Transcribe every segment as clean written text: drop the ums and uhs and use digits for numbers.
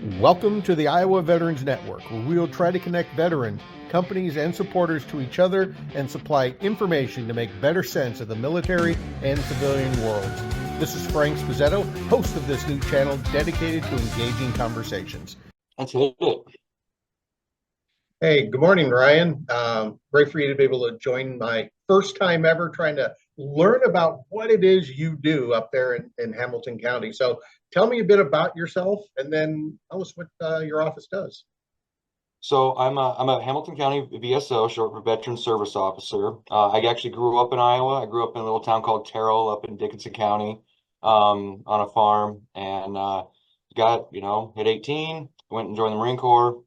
Welcome to the Iowa Veterans Network, where we will try to connect veterans, companies, and supporters to each other and supply information to make better sense of the military and civilian worlds. This is Frank Spizzetto, host of this new channel dedicated to engaging conversations. That's it. Hey, good morning, Ryan. Great for you to be able to join my first time ever trying to learn about what it is you do up there in Hamilton County. So tell me a bit about yourself and then tell us what your office does. So I'm a Hamilton County VSO, short for Veteran Service Officer. I actually grew up in Iowa. I grew up in a little town called Terrell up in Dickinson County, on a farm, and hit 18, went and joined the Marine Corps.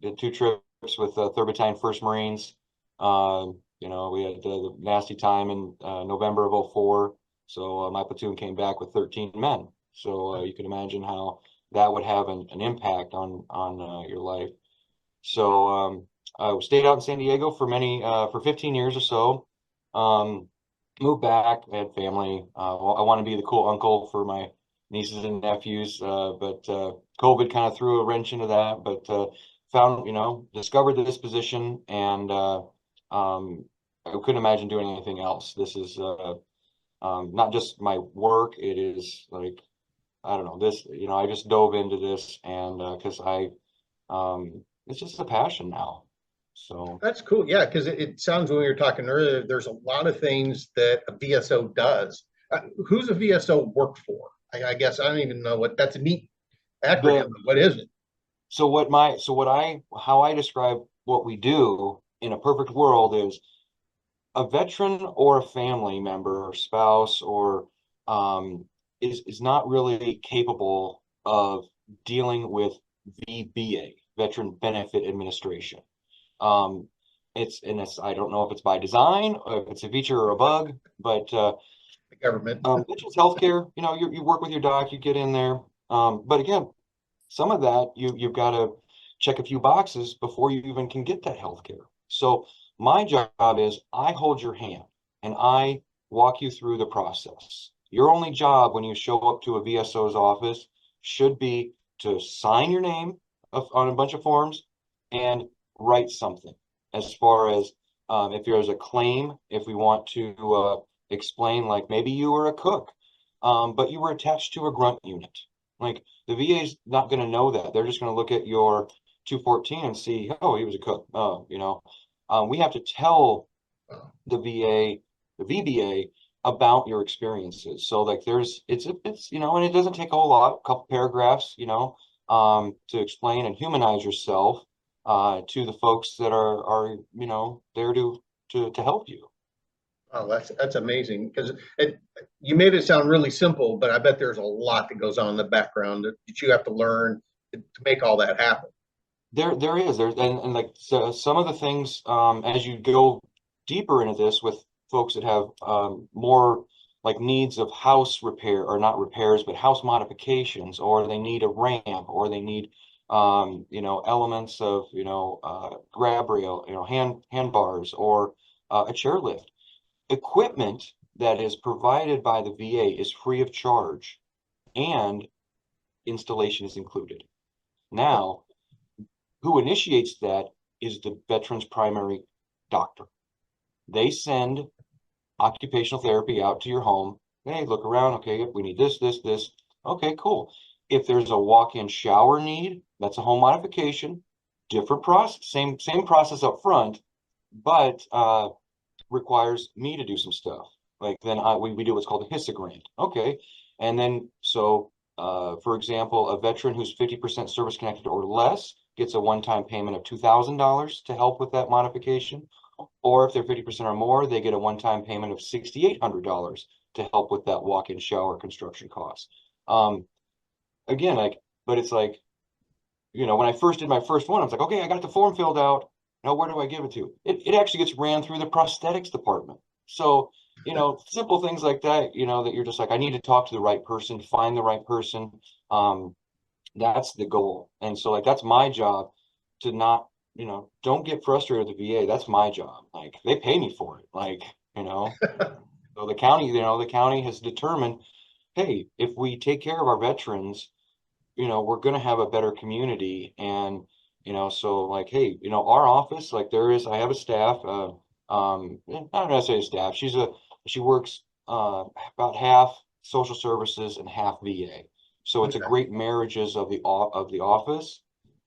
Did 2 trips with 3rd Battalion, 1st Marines. We had the nasty time in November of 04. So my platoon came back with 13 men. So you can imagine how that would have an impact on your life. So I stayed out in San Diego for 15 years or so. Moved back, I had family. I want to be the cool uncle for my nieces and nephews, but COVID kind of threw a wrench into that. But discovered this position, and I couldn't imagine doing anything else. This is not just my work. It is like, I don't know, this, I just dove into this, and because it's just a passion now. So That's cool. Yeah, because it sounds when we were talking earlier, there's a lot of things that a VSO does. Who's a VSO work for? I guess I don't even know what that's a neat acronym. But what is it? How I describe what we do in a perfect world is a veteran or a family member or spouse or is not really capable of dealing with VBA, Veteran Benefit Administration. I don't know if it's by design or if it's a feature or a bug, but The government. it's just healthcare. You work with your doc, you get in there. But again, some of that you've got to check a few boxes before you even can get that healthcare. So my job is I hold your hand and I walk you through the process. Your only job when you show up to a VSO's office should be to sign your name on a bunch of forms and write something as far as if there's a claim, if we want to explain, like maybe you were a cook, but you were attached to a grunt unit. Like the VA's not going to know that. They're just going to look at your 214 and see, oh, he was a cook. We have to tell the VA, the VBA about your experiences. So like it's and it doesn't take a whole lot, a couple paragraphs, to explain and humanize yourself to the folks that are there to help you. Oh, that's amazing because you made it sound really simple, but I bet there's a lot that goes on in the background that you have to learn to make all that happen. There is and like so some of the things as you go deeper into this with folks that have more like needs of house repair, or not repairs but house modifications, or they need a ramp, or they need elements of grab rail, hand bars, or a chairlift. Equipment that is provided by the VA is free of charge, and installation is included. Now, who initiates that is the veteran's primary doctor. They send occupational therapy out to your home. Hey, look around. Okay, we need this. Okay, cool. If there's a walk-in shower need, that's a home modification. Different process, same process up front, but requires me to do some stuff. Like then we do what's called a HISA grant. Okay, and then so for example, a veteran who's 50% service connected or less gets a one-time payment of $2,000 to help with that modification. Or if they're 50% or more, they get a one-time payment of $6,800 to help with that walk-in shower construction cost. Again, but it's like, when I first did my first one, I was like, okay, I got the form filled out. Now, where do I give it to? It actually gets ran through the prosthetics department. So, simple things like that, that you're just like, I need to talk to the right person, find the right person. That's the goal. And so that's my job to not, don't get frustrated with the VA. That's my job. Like they pay me for it. So the county has determined, hey, if we take care of our veterans, we're going to have a better community. And, so like, hey, our office, like I have a staff, not necessarily a staff. She works, about half social services and half VA. So it's a Okay. great marriages of the office.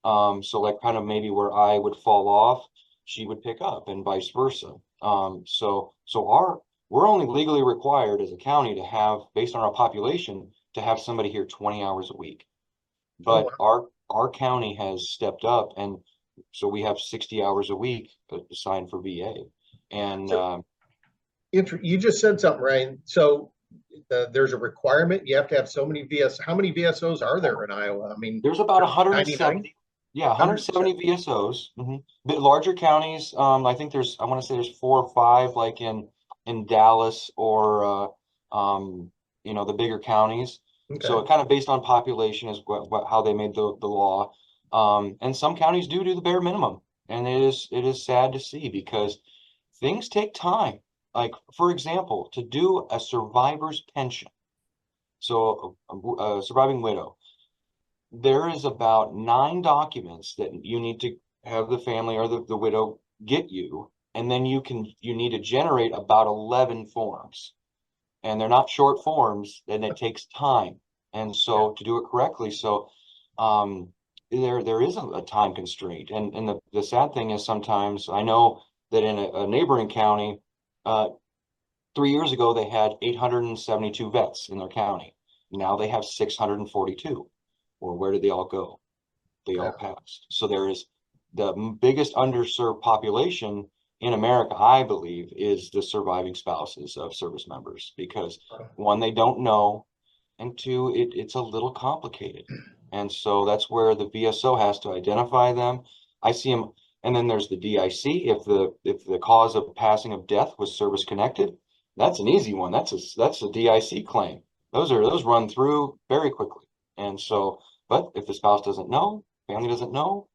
So like kind of maybe where I would fall off, she would pick up and vice versa. We're only legally required as a county to have, based on our population, to have somebody here 20 hours a week. Oh, But wow. our county has stepped up, and so we have 60 hours a week assigned for VA. And So you just said something, Ryan. So there's a requirement. You have to have so many VS. How many VSOs are there in Iowa? I mean, there's about there's 99, 170, yeah, 170 170. VSOs. The larger counties, I think I want to say there's 4 or 5, like in Dallas or the bigger counties. So Okay. it kind of based on population is how they made the law. And some counties do the bare minimum, and it is sad to see because things take time. Like for example, to do a survivor's pension, so a surviving widow, there is about 9 documents that you need to have the family or the widow get you, and then you need to generate about 11 forms, and they're not short forms, and it takes time. And Yeah. so to do it correctly, so um there is a time constraint. And the sad thing is sometimes I know that in a neighboring county, 3 years ago they had 872 vets in their county. Now they have 642. Well, where did they all go? They all Yeah. passed. So there is the biggest underserved population in America, I believe, is the surviving spouses of service members, because one, they don't know, and two, it's a little complicated. And so that's where the VSO has to identify them. I see them, and then there's the DIC. If the cause of passing of death was service connected, that's an easy one. That's a DIC claim. Those run through very quickly. And so, but if the spouse doesn't know, family doesn't know,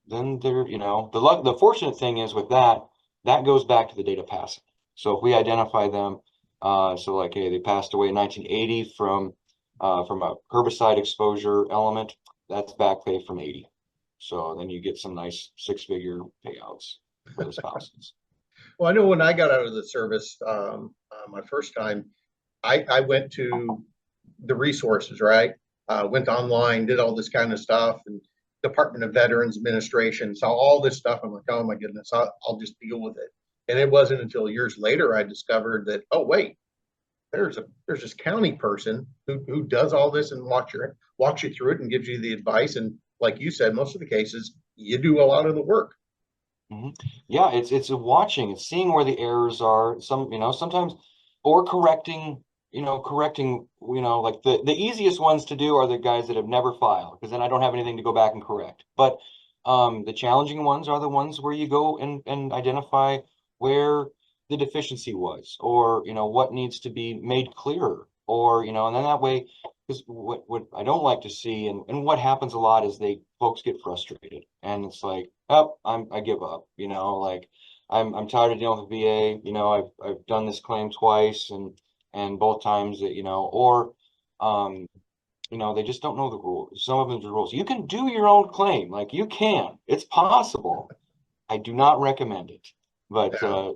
then the fortunate thing is with that goes back to the date of passing. So if we identify them, so like, hey, they passed away in 1980 from a herbicide exposure element, that's back pay from 80. So then you get some nice 6-figure payouts for the spouses. Well, I know when I got out of the service, my first time, I went to the resources, right? Went online, did all this kind of stuff, and Department of Veterans Administration, saw all this stuff. I'm like, oh my goodness, I'll just deal with it. And it wasn't until years later I discovered that, oh wait, there's this county person who does all this and walks you through it and gives you the advice. And like you said, most of the cases you do a lot of the work. Mhm. Yeah, it's a watching, it's seeing where the errors are. Sometimes, or correcting, like the easiest ones to do are the guys that have never filed, because then I don't have anything to go back and correct. But the challenging ones are the ones where you go and identify where the deficiency was, or what needs to be made clearer, or and then that way, because what I don't like to see, and what happens a lot is folks get frustrated, and it's like, oh, I give up, like I'm tired of dealing with VA. I've done this claim twice, and both times that, or they just don't know the rules. Some of them, the rules. You can do your own claim, like you can. It's possible. I do not recommend it. But Yeah.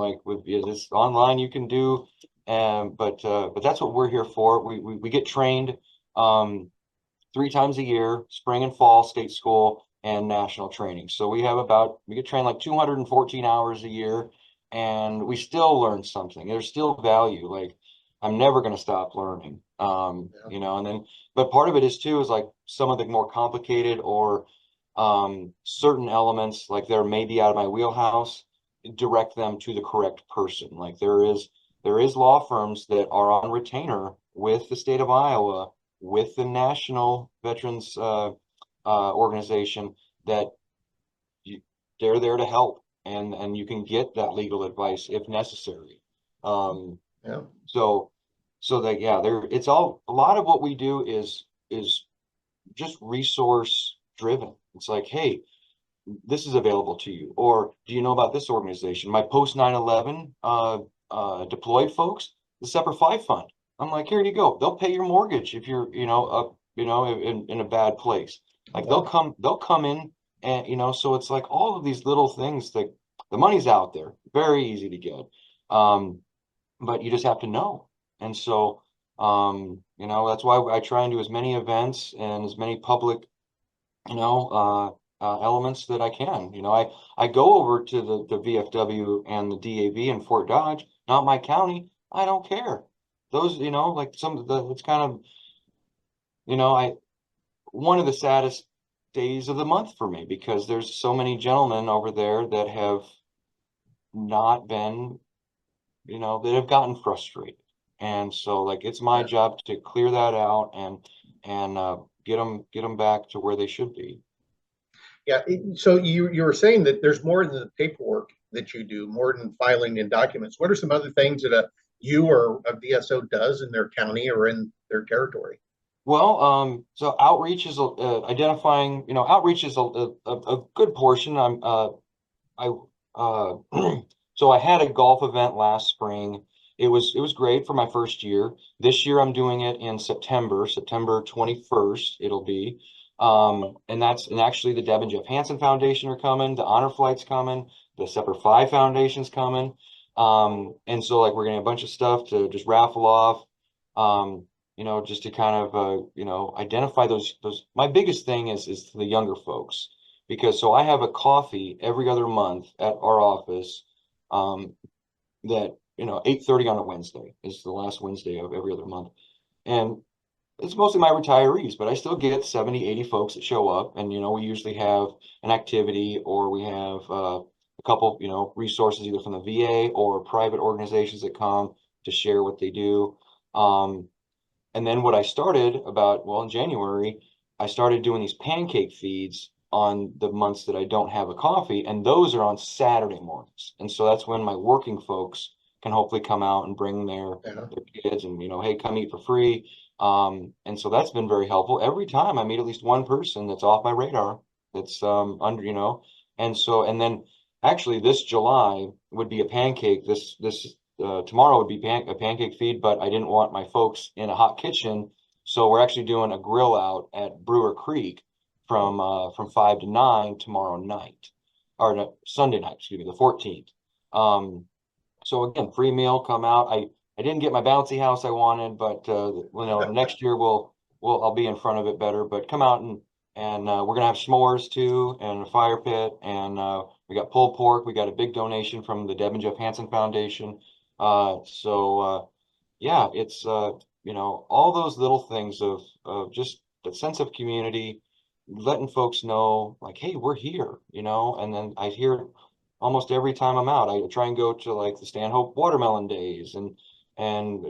like with this online you can do, but that's what we're here for. We get trained 3 times a year, spring and fall, state school and national training. So we get trained like 214 hours a year, and we still learn something. There's still value. Like I'm never going to stop learning. Yeah. And then, but part of it is too, is like some of the more complicated or certain elements, like they're maybe out of my wheelhouse, direct them to the correct person. Like there is law firms that are on retainer with the state of Iowa, with the National Veterans Organization, that you, they're there to help, and you can get that legal advice if necessary. Um, Yeah. so so that, yeah, it's all, a lot of what we do is just resource driven. It's like, hey, this is available to you, or do you know about this organization? My post 9/11 deployed folks, the Separate 5 Fund. I'm like, here you go. They'll pay your mortgage if you're, in a bad place. Like Wow. they'll come in and, so it's like all of these little things that the money's out there, very easy to get. Um, but you just have to know. And so, that's why I try and do as many events and as many public, elements that I can. I go over to the VFW and the DAV in Fort Dodge, not my county. I don't care. Those, like some of the, it's kind of, I one of the saddest days of the month for me because there's so many gentlemen over there that have not been, that have gotten frustrated. And so like it's my Yeah. job to clear that out and get them back to where they should be. Yeah. So you were saying that there's more than the paperwork that you do, more than filing in documents. What are some other things that you or a VSO does in their county or in their territory? Well, so outreach is identifying, outreach is a good portion. I uh so I had a golf event last spring. It was great for my first year. This year I'm doing it in September 21st it'll be. And actually the Deb and Jeff Hansen Foundation are coming, the Honor Flight's coming, the Semper Fi Foundation's coming. And so like we're getting a bunch of stuff to just raffle off. Just to kind of identify those my biggest thing is to the younger folks because so I have a coffee every other month at our office that 8:30 on a Wednesday is the last Wednesday of every other month. And it's mostly my retirees, but I still get 70, 80 folks that show up. And, we usually have an activity or we have a couple, resources either from the VA or private organizations that come to share what they do. And then what I started in January, I started doing these pancake feeds on the months that I don't have a coffee, and those are on Saturday mornings. And so that's when my working folks can hopefully come out and bring Yeah. their kids and, hey, come eat for free. And so that's been very helpful. Every time I meet at least one person that's off my radar, that's and so and then actually this July would be a pancake. This tomorrow would be a pancake feed, but I didn't want my folks in a hot kitchen, so we're actually doing a grill out at Brewer Creek from 5 to 9 tomorrow night, or no, Sunday night, excuse me, the 14th. So again, free meal, come out. I didn't get my bouncy house I wanted, but next year I'll be in front of it better. But come out and we're gonna have s'mores too, and a fire pit, and we got pulled pork. We got a big donation from the Deb and Jeff Hansen Foundation. Yeah, it's all those little things of just the sense of community, letting folks know like, hey, we're here, and then I hear it almost every time I'm out. I try and go to like the Stanhope Watermelon Days and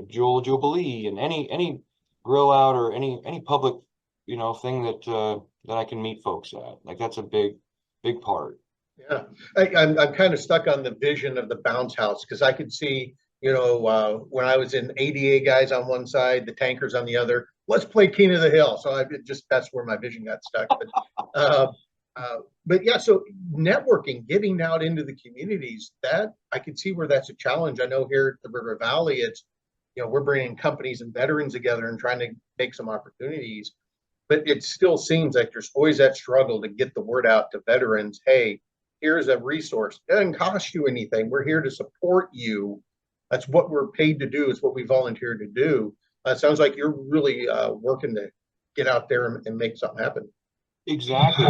Jewel Jubilee and any grill out or any public, thing that I can meet folks at. Like that's a big part. Yeah, I'm kind of stuck on the vision of the bounce house because I could see, when I was in ADA guys on one side, the tankers on the other. Let's play King of the Hill. So that's where my vision got stuck. Uh, but yeah, so networking, getting out into the communities, that I could see where that's a challenge. I know here at the River Valley, it's we're bringing companies and veterans together and trying to make some opportunities. But it still seems like there's always that struggle to get the word out to veterans. Hey, here's a resource. It doesn't cost you anything. We're here to support you. That's what we're paid to do. It's what we volunteered to do. It sounds like you're really working to get out there and make something happen. Exactly.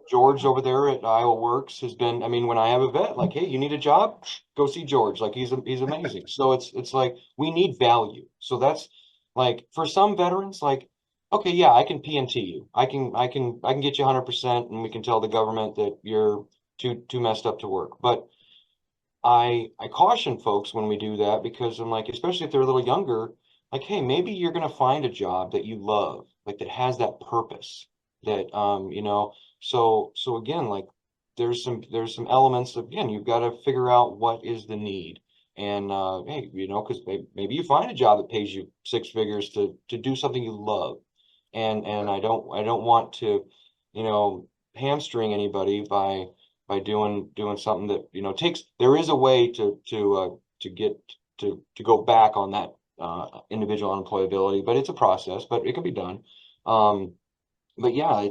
George over there at Iowa Works has been, I mean, when I have a vet, like, hey, you need a job, go see George. Like he's amazing. So it's like we need value. So that's like for some veterans, like, okay, yeah, I can PNT you. I can get you 100% and we can tell the government that you're too messed up to work. But I caution folks when we do that because I'm like, especially if they're a little younger, like, hey, maybe you're gonna find a job that you love, like that has that purpose. That so again, like there's some elements of, again, you've got to figure out what is the need. And hey, because maybe you find a job that pays you six figures to do something you love. And I don't want to, hamstring anybody by doing something that takes. There is a way to get to go back on that individual unemployability, but it's a process, but it can be done. But yeah,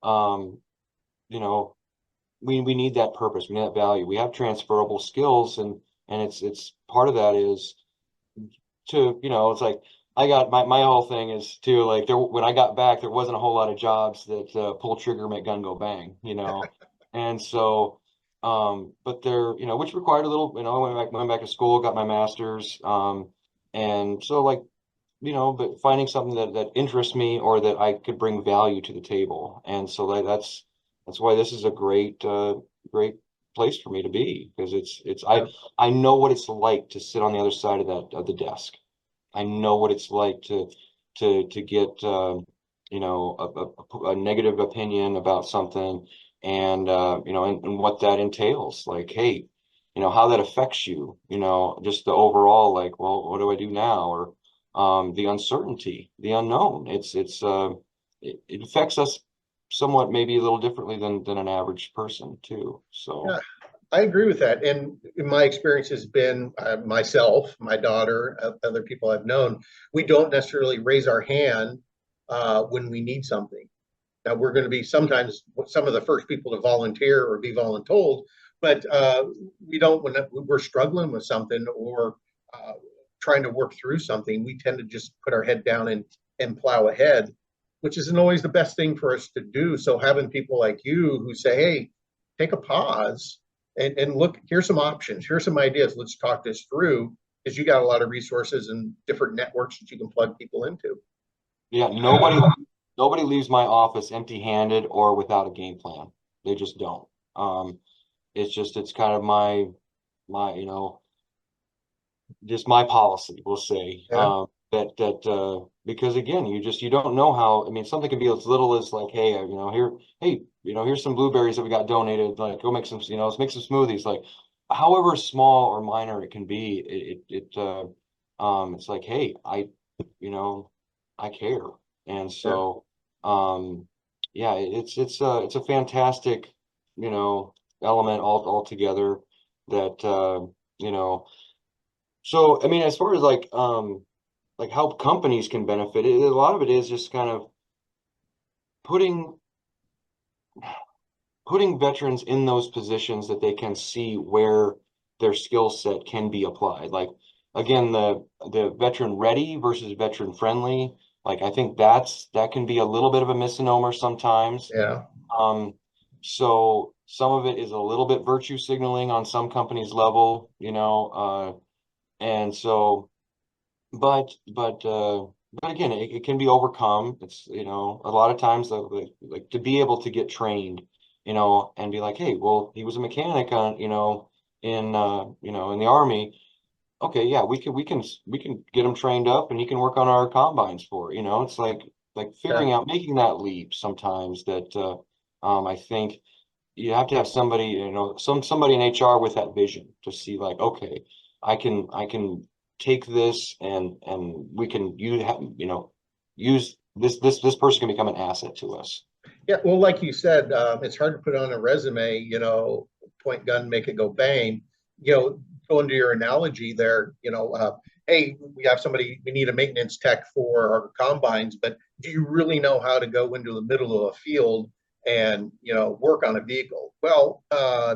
um, you know, we need that purpose, we need that value. We have transferable skills, and it's part of that is to, it's like I got my whole thing is to like there when I got back, there wasn't a whole lot of jobs that pull trigger, make gun go bang, and so but there, which required a little, I went back to school, got my master's, and so like but finding something that interests me or that I could bring value to the table. And so that's why this is a great place for me to be, because I know what it's like to sit on the other side of the desk. I know what it's like to get a negative opinion about something, and and what that entails. Like, hey, how that affects you, just the overall, like, well, what do I do now? Or the uncertainty, the unknown. It affects us somewhat, maybe a little differently than an average person too. So Yeah, I agree with that. And my experience has been myself, my daughter, other people I've known, we don't necessarily raise our hand when we need something. Now, we're going to be sometimes some of the first people to volunteer or be voluntold, but we don't, when we're struggling with something or uh, trying to work through something, we tend to just put our head down and plow ahead, which isn't always the best thing for us to do. So having people like you who say, hey, take a pause and look, here's some options, here's some ideas, let's talk this through, because you got a lot of resources and different networks that you can plug people into. yeah, nobody leaves my office empty-handed or without a game plan. They just don't. It's kind of my just my policy, we'll say, Yeah. because again, you don't know how. I mean, something can be as little as like, hey, here's some blueberries that we got donated, like go make some, let's make some smoothies. Like, however small or minor it can be, it's like, hey, you know I care. And Yeah. so yeah, it's a fantastic, element altogether that you know so, I mean, as far as like how companies can benefit, a lot of it is just kind of putting putting veterans in those positions that they can see where their skill set can be applied. Like, again, the veteran ready versus veteran friendly. Like, I think that can be a little bit of a misnomer sometimes. Yeah. Um, so some of it is a little bit virtue signaling on some companies' level, and so. But again, it can be overcome. It's, a lot of times, like to be able to get trained, and be like, hey, well, he was a mechanic on, in the Army. Okay, yeah, we can get him trained up, and he can work on our combines for it. It's like Yeah. figuring out, making that leap sometimes that I think you have to have somebody, somebody in HR with that vision to see like, okay, I can take this, and we can use this person can become an asset to us. Yeah, well, like you said, it's hard to put on a resume, point gun, make it go bang. Going to your analogy there, hey, we have somebody, we need a maintenance tech for our combines, but do you really know how to go into the middle of a field and, work on a vehicle? Well,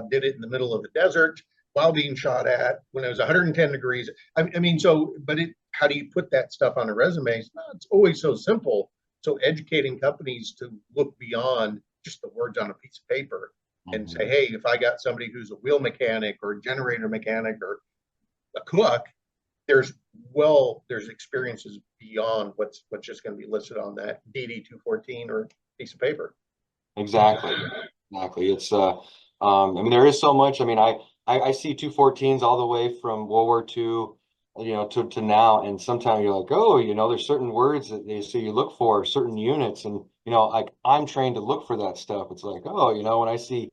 did it in the middle of the desert while being shot at when it was 110 degrees. I mean, so, but how do you put that stuff on a resume? It's always so simple, so educating companies to look beyond just the words on a piece of paper and say, Mhm. hey, if I got somebody who's a wheel mechanic or a generator mechanic or a cook, there's there's experiences beyond what's just going to be listed on that DD 214 or piece of paper. Exactly. Exactly. I mean, there is so much. I mean, I see 214s all the way from World War II, to now. And sometimes you're like, oh, there's certain words that they say you look for, certain units. And, like I'm trained to look for that stuff. It's like, oh, when I see,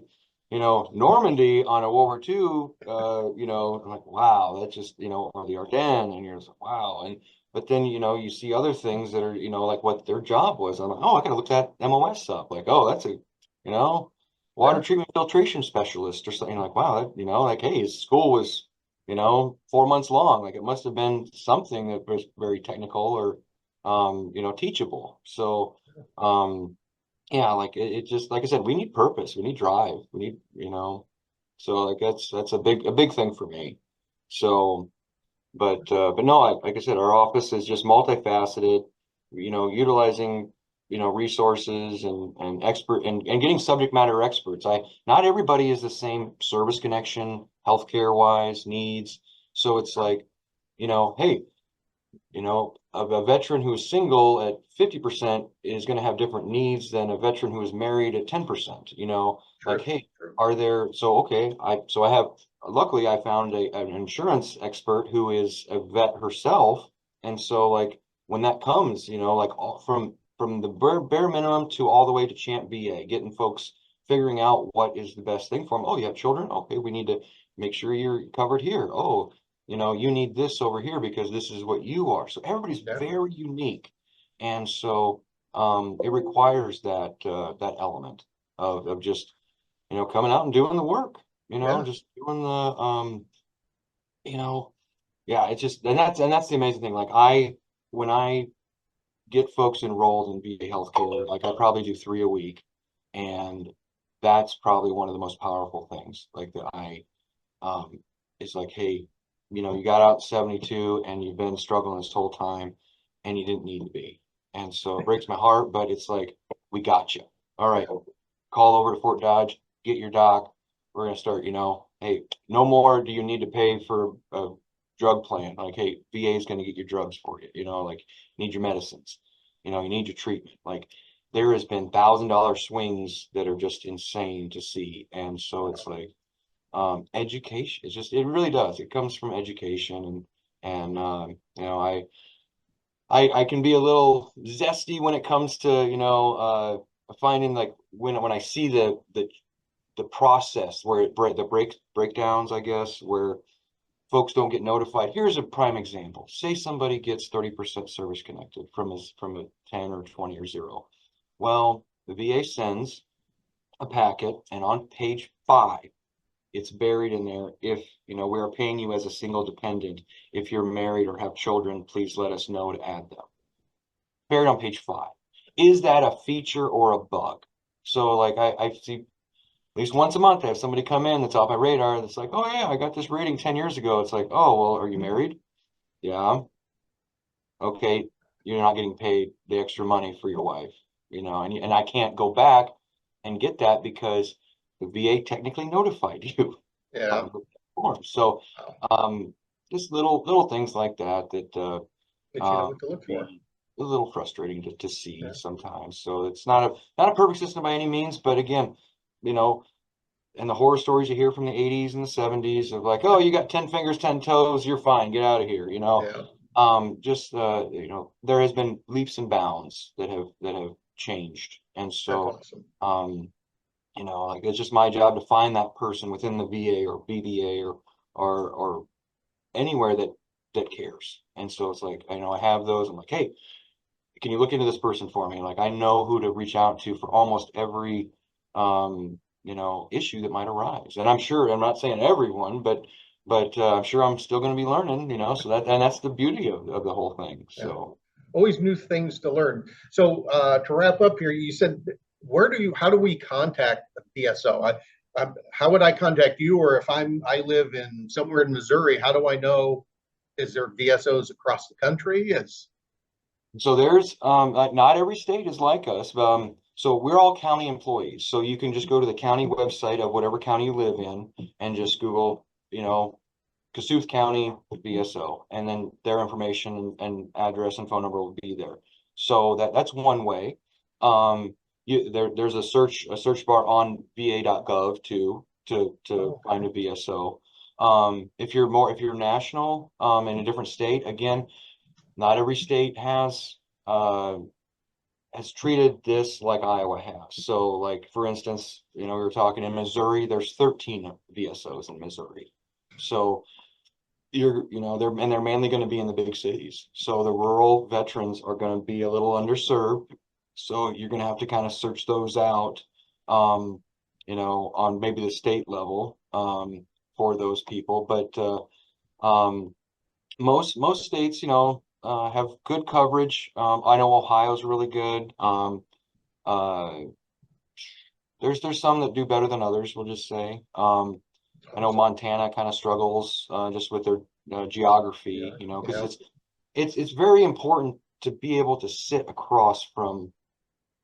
Normandy on a World War II, I'm like, wow, that's just, or the Ardennes. And you're just like, wow. But then, you see other things that are, like what their job was. I'm like, oh, I gotta look that MOS up. Like, oh, that's water Yeah. treatment filtration specialist or something. Like, wow, that, like, hey, his school was, 4 months long. Like, it must have been something that was very technical, or teachable. So, yeah, like it just, like I said, we need purpose, we need drive, we need, so like that's a big thing for me. So, but no, like I said, our office is just multifaceted, utilizing, resources and expert and getting subject matter experts. Not everybody is the same service connection, healthcare wise needs. So it's like, hey, a veteran who is single at 50% is going to have different needs than a veteran who is married at 10%, like, True. hey, True. are there, so, okay, luckily I found an insurance expert who is a vet herself. And so like when that comes, like all from the bare minimum to all the way to champ VA, getting folks figuring out what is the best thing for them. Oh, you have children? Okay, we need to make sure you're covered here. Oh, you need this over here because this is what you are. So everybody's Yeah. very unique. And so it requires that element of just, coming out and doing the work, Yeah. just doing you know, yeah, it's just, and that's the amazing thing. Like when I get folks enrolled in VA healthcare, like I probably do 3 a week. And that's probably one of the most powerful things, like that um, it's like, hey, you got out 72 and you've been struggling this whole time and you didn't need to be. And so it breaks my heart, but it's like, we got you. All right, call over to Fort Dodge, get your doc. We're going to start, hey, no more do you need to pay for a drug plan. Like, hey, VA is going to get your drugs for you, like you need your medicines, you need your treatment. Like there has been $1,000 swings that are just insane to see. And so it's like, education, it really does, it comes from education. And I can be a little zesty when it comes to finding, like, when I see the process where the breakdowns, I guess, where folks don't get notified. Here's a prime example. Say somebody gets 30% service connected from a 10 or 20 or 0. Well, the VA sends a packet, and on page 5 it's buried in there. If we are paying you as a single dependent, if you're married or have children, please let us know to add them. Buried on page 5. Is that a feature or a bug? So like I see at least once a month I have somebody come in that's off my radar that's like, oh yeah, I got this rating 10 years ago. It's like, oh well, are you married? Yeah. Okay, you're not getting paid the extra money for your wife, and I can't go back and get that because the VA technically notified you Yeah. on the form. So, um, just little things like that But you know what to look for. be a little frustrating to see Yeah. sometimes. So it's not a perfect system by any means, but again, you know, and the horror stories you hear from the 80s and the 70s of like, oh, you got 10 fingers, 10 toes, you're fine, get out of here, Yeah. just there has been leaps and bounds that have changed. And That's so awesome. like it's just my job to find that person within the VA or BBA or anywhere that cares. And so it's like, I have those. I'm like, hey, can you look into this person for me? Like I know who to reach out to for almost every issue that might arise. And I'm not saying everyone, but I'm sure I'm still going to be learning, so that's the beauty of the whole thing. Yeah. So Always new things to learn. So to wrap up here, you said, how do we contact the VSO? How would I contact you? Or if I live in somewhere in Missouri, how do I know? Is there VSOs across the country? there's like not every state is like us. So we're all county employees. So you can just go to the county website of whatever county you live in and just Google, Kossuth County VSO, and then their information and address and phone number will be there. So that's one way. There's a search bar on va.gov too to find a VSO. If you're national, in a different state, again, not every state has treated this like Iowa has. So like, for instance, we were talking in Missouri, there's 13 VSOs in Missouri. So they're mainly going to be in the big cities. So the rural veterans are going to be a little underserved. So you're going to have to kind of search those out, on maybe the state level, for those people. But most states, have good coverage. I know Ohio's really good. Uh, there's some that do better than others, we'll just say. I know Montana kind of struggles just with their geography, because it's very important to be able to sit across from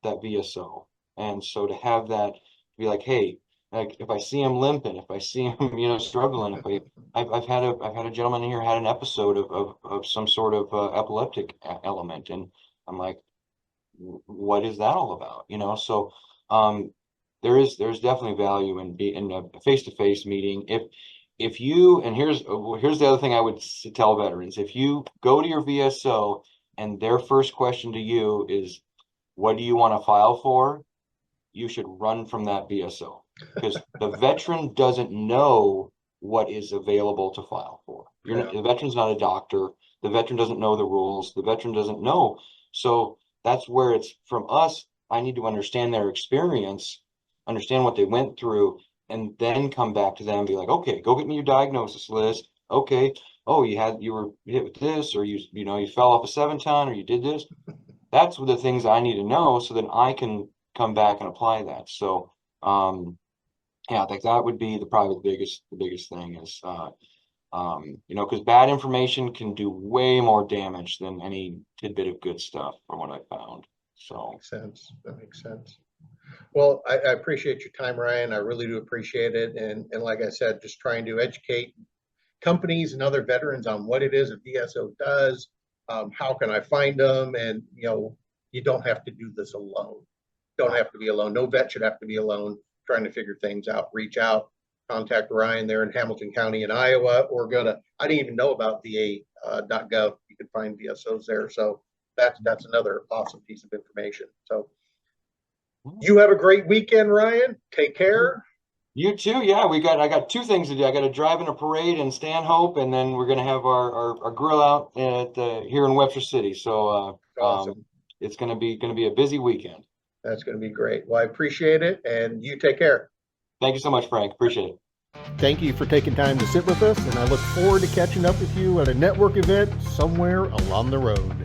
that VSO. And so to have that be like, hey, like if I see him limping, if I see him, struggling, I've had a gentleman here had an episode of some sort of epileptic element, and I'm like, what is that all about? So there's definitely value in a face-to-face meeting. If you, and here's the other thing I would tell veterans: if you go to your VSO and their first question to you is, what do you want to file for? You should run from that VSO, because the veteran doesn't know what is available to file for. The veteran's not a doctor. The veteran doesn't know the rules. The veteran doesn't know. So that's where it's from us. I need to understand their experience, understand what they went through, and then come back to them and be like, okay, go get me your diagnosis list. Okay. Oh, you were hit with this, or you fell off a 7-ton, or you did this. That's the things I need to know, so that I can come back and apply that. So, I think that would be probably the biggest thing is, because bad information can do way more damage than any tidbit of good stuff, from what I found. So That makes sense. Well, I appreciate your time, Ryan. I really do appreciate it. And like I said, just trying to educate companies and other veterans on what it is a VSO does. How can I find them? And, you don't have to do this alone. Don't have to be alone. No vet should have to be alone trying to figure things out. Reach out, contact Ryan there in Hamilton County in Iowa, or go to, I didn't even know about VA.gov. You can find VSOs there. So that's another awesome piece of information. So you have a great weekend, Ryan. Take care. You too. Yeah, I got 2 things to do. I got to drive in a parade in Stanhope, and then we're gonna have our grill out here in Webster City. So Awesome. it's gonna be a busy weekend. That's going to be great. Well, I appreciate it, and you take care. Thank you so much, Frank. Appreciate it. Thank you for taking time to sit with us, and I look forward to catching up with you at a network event somewhere along the road.